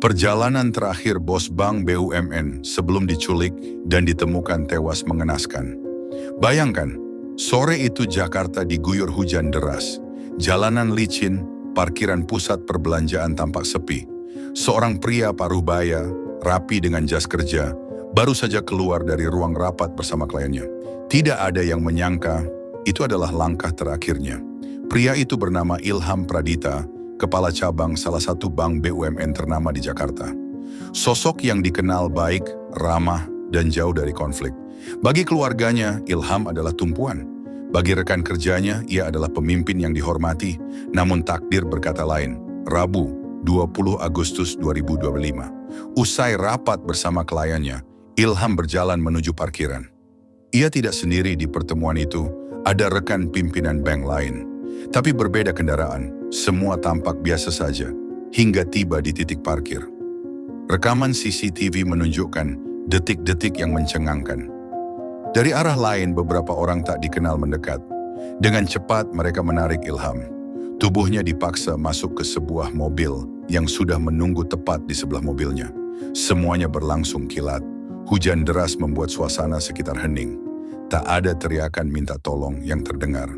Perjalanan terakhir bos bank BUMN sebelum diculik dan ditemukan tewas mengenaskan. Bayangkan, sore itu Jakarta diguyur hujan deras. Jalanan licin, parkiran pusat perbelanjaan tampak sepi. Seorang pria paruh baya, rapi dengan jas kerja, baru saja keluar dari ruang rapat bersama kliennya. Tidak ada yang menyangka itu adalah langkah terakhirnya. Pria itu bernama Ilham Pradita, kepala cabang salah satu bank BUMN ternama di Jakarta. Sosok yang dikenal baik, ramah, dan jauh dari konflik. Bagi keluarganya, Ilham adalah tumpuan. Bagi rekan kerjanya, ia adalah pemimpin yang dihormati. Namun takdir berkata lain. Rabu, 20 Agustus 2025. Usai rapat bersama kliennya, Ilham berjalan menuju parkiran. Ia tidak sendiri di pertemuan itu, ada rekan pimpinan bank lain. Tapi berbeda kendaraan, semua tampak biasa saja, hingga tiba di titik parkir. Rekaman CCTV menunjukkan detik-detik yang mencengangkan. Dari arah lain beberapa orang tak dikenal mendekat. Dengan cepat mereka menarik Ilham. Tubuhnya dipaksa masuk ke sebuah mobil yang sudah menunggu tepat di sebelah mobilnya. Semuanya berlangsung kilat. Hujan deras membuat suasana sekitar hening. Tak ada teriakan minta tolong yang terdengar.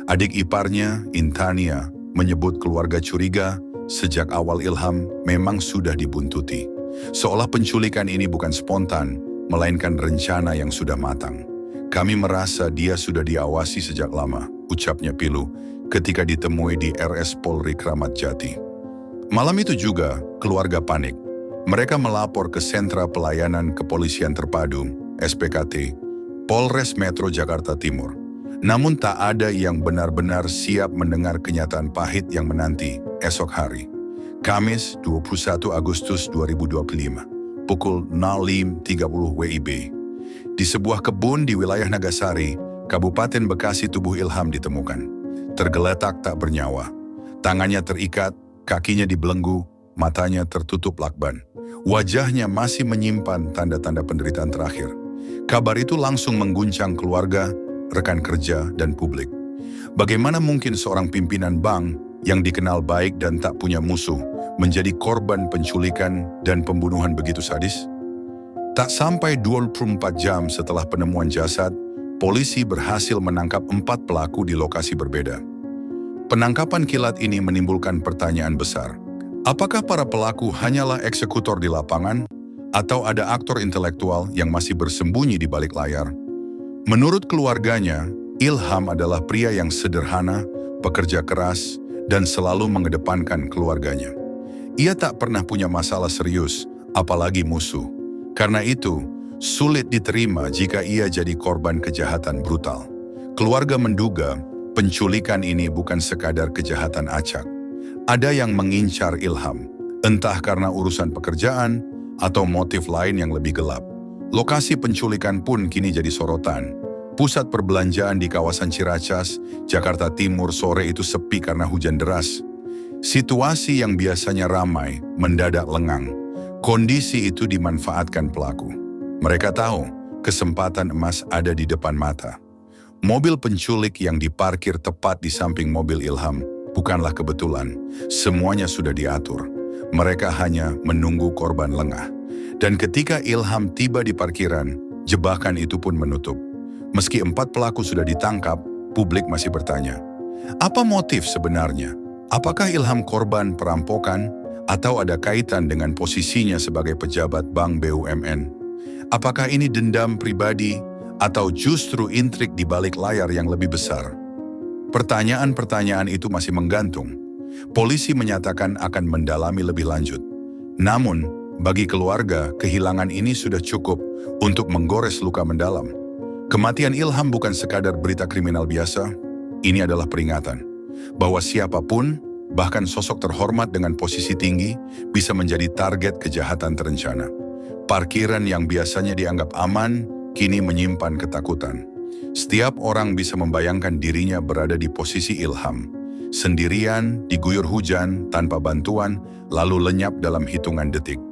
Adik iparnya, Intania, menyebut keluarga curiga sejak awal Ilham memang sudah dibuntuti. Seolah penculikan ini bukan spontan, melainkan rencana yang sudah matang. Kami merasa dia sudah diawasi sejak lama, ucapnya Pilu ketika ditemui di RS Polri Kramat Jati. Malam itu juga, keluarga panik. Mereka melapor ke Sentra Pelayanan Kepolisian Terpadu, SPKT, Polres Metro Jakarta Timur. Namun tak ada yang benar-benar siap mendengar kenyataan pahit yang menanti esok hari. Kamis 21 Agustus 2025, pukul 05.30 WIB. Di sebuah kebun di wilayah Nagasari, Kabupaten Bekasi, tubuh Ilham ditemukan. Tergeletak tak bernyawa. Tangannya terikat, kakinya dibelenggu, matanya tertutup lakban. Wajahnya masih menyimpan tanda-tanda penderitaan terakhir. Kabar itu langsung mengguncang keluarga, rekan kerja, dan publik. Bagaimana mungkin seorang pimpinan bank yang dikenal baik dan tak punya musuh menjadi korban penculikan dan pembunuhan begitu sadis? Tak sampai 24 jam setelah penemuan jasad, polisi berhasil menangkap 4 pelaku di lokasi berbeda. Penangkapan kilat ini menimbulkan pertanyaan besar. Apakah para pelaku hanyalah eksekutor di lapangan, atau ada aktor intelektual yang masih bersembunyi di balik layar? Menurut keluarganya, Ilham adalah pria yang sederhana, pekerja keras, dan selalu mengedepankan keluarganya. Ia tak pernah punya masalah serius, apalagi musuh. Karena itu, sulit diterima jika ia jadi korban kejahatan brutal. Keluarga menduga penculikan ini bukan sekadar kejahatan acak. Ada yang mengincar Ilham, entah karena urusan pekerjaan atau motif lain yang lebih gelap. Lokasi penculikan pun kini jadi sorotan. Pusat perbelanjaan di kawasan Ciracas, Jakarta Timur sore itu sepi karena hujan deras. Situasi yang biasanya ramai mendadak lengang. Kondisi itu dimanfaatkan pelaku. Mereka tahu kesempatan emas ada di depan mata. Mobil penculik yang diparkir tepat di samping mobil Ilham bukanlah kebetulan. Semuanya sudah diatur. Mereka hanya menunggu korban lengah. Dan ketika Ilham tiba di parkiran, jebakan itu pun menutup. Meski 4 pelaku sudah ditangkap, publik masih bertanya, apa motif sebenarnya? Apakah Ilham korban perampokan atau ada kaitan dengan posisinya sebagai pejabat bank BUMN? Apakah ini dendam pribadi atau justru intrik di balik layar yang lebih besar? Pertanyaan-pertanyaan itu masih menggantung. Polisi menyatakan akan mendalami lebih lanjut. Namun, bagi keluarga, kehilangan ini sudah cukup untuk menggores luka mendalam. Kematian Ilham bukan sekadar berita kriminal biasa, ini adalah peringatan bahwa siapapun, bahkan sosok terhormat dengan posisi tinggi, bisa menjadi target kejahatan terencana. Parkiran yang biasanya dianggap aman, kini menyimpan ketakutan. Setiap orang bisa membayangkan dirinya berada di posisi Ilham, sendirian, diguyur hujan, tanpa bantuan, lalu lenyap dalam hitungan detik.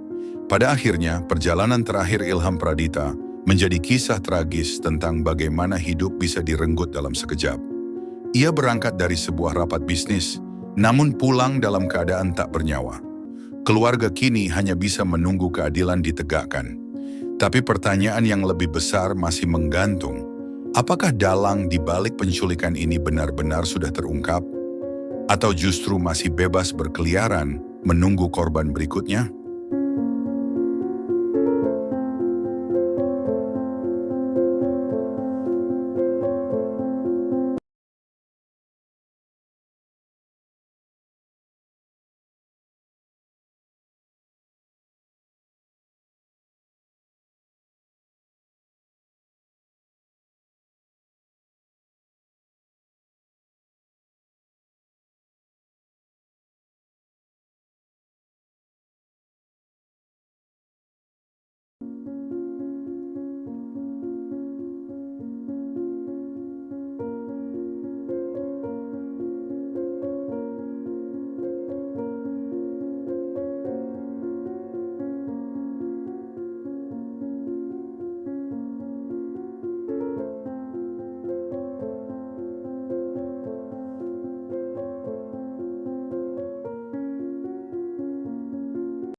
Pada akhirnya, perjalanan terakhir Ilham Pradita menjadi kisah tragis tentang bagaimana hidup bisa direnggut dalam sekejap. Ia berangkat dari sebuah rapat bisnis, namun pulang dalam keadaan tak bernyawa. Keluarga kini hanya bisa menunggu keadilan ditegakkan. Tapi pertanyaan yang lebih besar masih menggantung. Apakah dalang di balik penculikan ini benar-benar sudah terungkap? Atau justru masih bebas berkeliaran menunggu korban berikutnya?